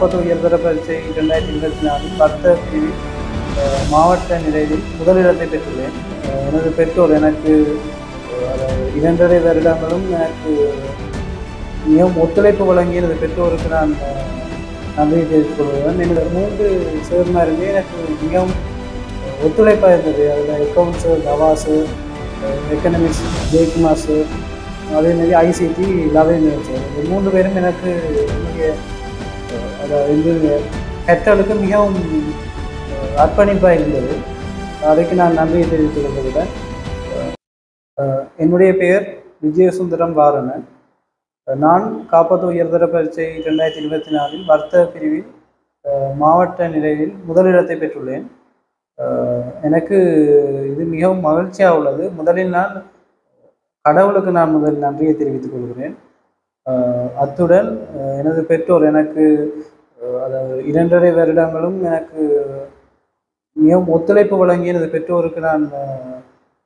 பொது உயர்தர பரீட்சை 2024 வர்த்தக பிரிவில் மாவட்ட நிலையில் முதலிடத்தை பெற்றுள்ளேன். எனது பெற்றோர் எனக்கு 2.5 வருடங்களும் எனக்கு மிகவும் ஒத்துழைப்பு வழங்கிய எனது பெற்றோருக்கு நான் நன்றியை தெரிவித்துக் கொள்கிறேன். எனது 3 சேர்மாருமே எனக்கு மிகவும் ஒத்துழைப்பாக இருந்தது. அதில் அக்கௌண்ட்ஸு, தவாஸு, எக்கனாமிக்ஸ் ஜெயக்குமார் சார், அதேமாரி ஐசிடி லவேந்திரன் சார், இந்த 3 பேரும் எனக்கு என்னுடைய அதாவது கற்றலுக்கு மிகவும் அர்ப்பணிப்பாக இருந்தது. அதுக்கு நான் நன்றியை தெரிவித்துக் கொள்கிறேன். என்னுடைய பெயர் விஜயசுந்தரம் வாரணன். நான் காப்பது உயர்தர பரீட்சை 2024 வர்த்தக பிரிவில் மாவட்ட நிலையில் முதலிடத்தை பெற்றுள்ளேன். எனக்கு இது மிகவும் மகிழ்ச்சியாக உள்ளது. முதலில் நான் கடவுளுக்கு நான் முதல் நன்றியை தெரிவித்துக் கொள்கிறேன். அத்துடன் எனது பெற்றோர் எனக்கு அதாவது 2.5 வருடங்களும் எனக்கு மிகவும் ஒத்துழைப்பு வழங்கிய எனது பெற்றோருக்கு நான்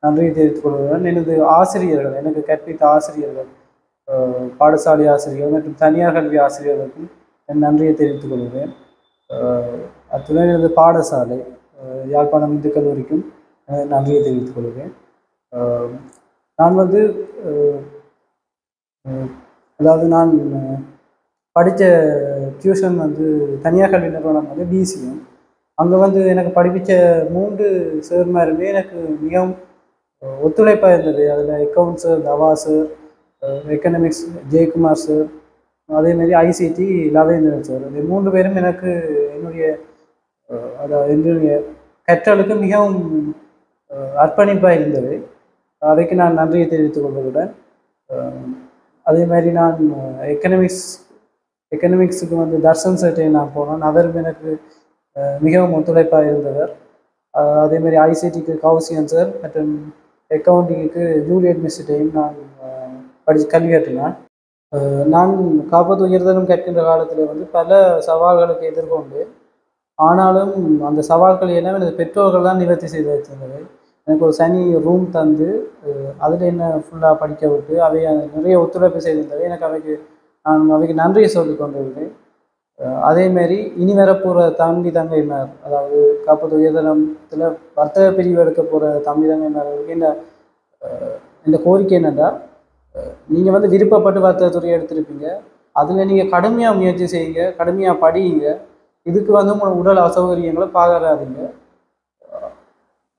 நன்றியை தெரிவித்துக் கொள்கிறேன். எனது ஆசிரியர்கள், எனக்கு கற்பித்த ஆசிரியர்கள், பாடசாலை ஆசிரியர்கள் மற்றும் தனியார் கல்வி ஆசிரியர்களுக்கும் என் நன்றியை தெரிவித்துக் கொள்கிறேன். அத்துடன் எனது பாடசாலை யாழ்ப்பாணம் இந்து கல்லூரிக்கும் நன்றியை தெரிவித்துக் கொள்கிறேன். நான் அதாவது நான் படித்த டியூஷன் தனியார் கல்வி நிறுவனம் பிசிஎம். அங்கே எனக்கு படிப்பித்த 3 சேர்மாருமே எனக்கு மிகவும் ஒத்துழைப்பாக இருந்தது. அதில் அக்கௌண்ட்ஸு, தவாஸு, எக்கனாமிக்ஸ் ஜெயக்குமார் சார், அதேமாரி ஐசிடி லவேந்திரன் சார், இந்த 3 பேரும் எனக்கு என்னுடைய கற்றலுக்கு மிகவும் அர்ப்பணிப்பாக இருந்தது. அதுக்கு நான் நன்றியை தெரிவித்துக் கொள்கிறேன். அதே மாதிரி நான் எக்கனாமிக்ஸுக்கு தர்ஷன் சார்ட்டை நான் போனேன். அவரும் எனக்கு மிகவும் ஒத்துழைப்பாக இருந்தவர். அதேமாதிரி ஐசிடிக்கு கௌசியன் சார் மற்றும் அக்கௌண்டிங்க்கு ஜூலியட் மிஸ்டையும் நான் கல்வி கற்றினான். நான் காப்பது உயர்தரம் கற்கின்ற காலத்தில் பல சவால்களுக்கு எதிர்கொண்டு, ஆனாலும் அந்த சவால்கள் எல்லாம் எனது பெற்றோர்கள் தான் நிவர்த்தி செய்து வைத்திருந்தது. எனக்கு ஒரு தனி ரூம் தந்து அதில் என்ன ஃபுல்லாக படிக்க விட்டு அவை நிறைய ஒத்துழைப்பு செய்திருந்தது. எனக்கு அவைக்கு நன்றியை சொல்லிக் கொண்டிருந்தேன். அதேமாரி இனி வரப்போகிற தங்கைமார், அதாவது காப்பது உயர்தரத்தில் வர்த்தக பிரிவு எடுக்க போகிற தங்கைமார்களுக்கு இந்த கோரிக்கை என்னென்னா, நீங்கள் விருப்பப்பட்டு வர்த்தகத்துறையை எடுத்திருப்பீங்க, அதில் நீங்கள் கடுமையாக முயற்சி செய்யுங்க, கடுமையாக படியுங்க. இதுக்கு உங்களோட உடல் அசௌகரியங்களை பார்க்கறாதீங்க.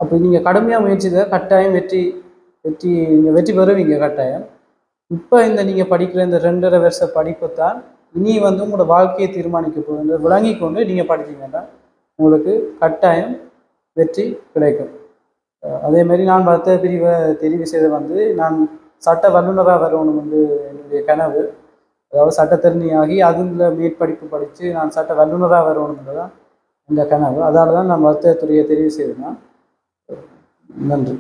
அப்போ நீங்கள் கடுமையாக முயற்சித கட்டாயம் நீங்கள் வெற்றி பெறுவீங்க கட்டாயம். இப்போ நீங்கள் படிக்கிற இந்த 2.5 வருஷ படிப்பு தான் இனி உங்களோட வாழ்க்கையை தீர்மானிக்க போகுது. விளங்கி கொண்டு நீங்கள் படித்தீங்கன்னா உங்களுக்கு கட்டாயம் வெற்றி கிடைக்கும். அதேமாரி நான் வர்த்தக பிரிவை தெரிவு செய்த நான் சட்ட வல்லுநராக வரணும் என்னுடைய கனவு. அதாவது சட்டத்தரணியாகி அதில் மேற்படிப்பு படித்து நான் சட்ட வல்லுநராக வரணுன்றதான் இந்த கனவு. அதால் தான் நான் வர்த்தகத்துறையை தெரிவு செய்தேன். நன்றி.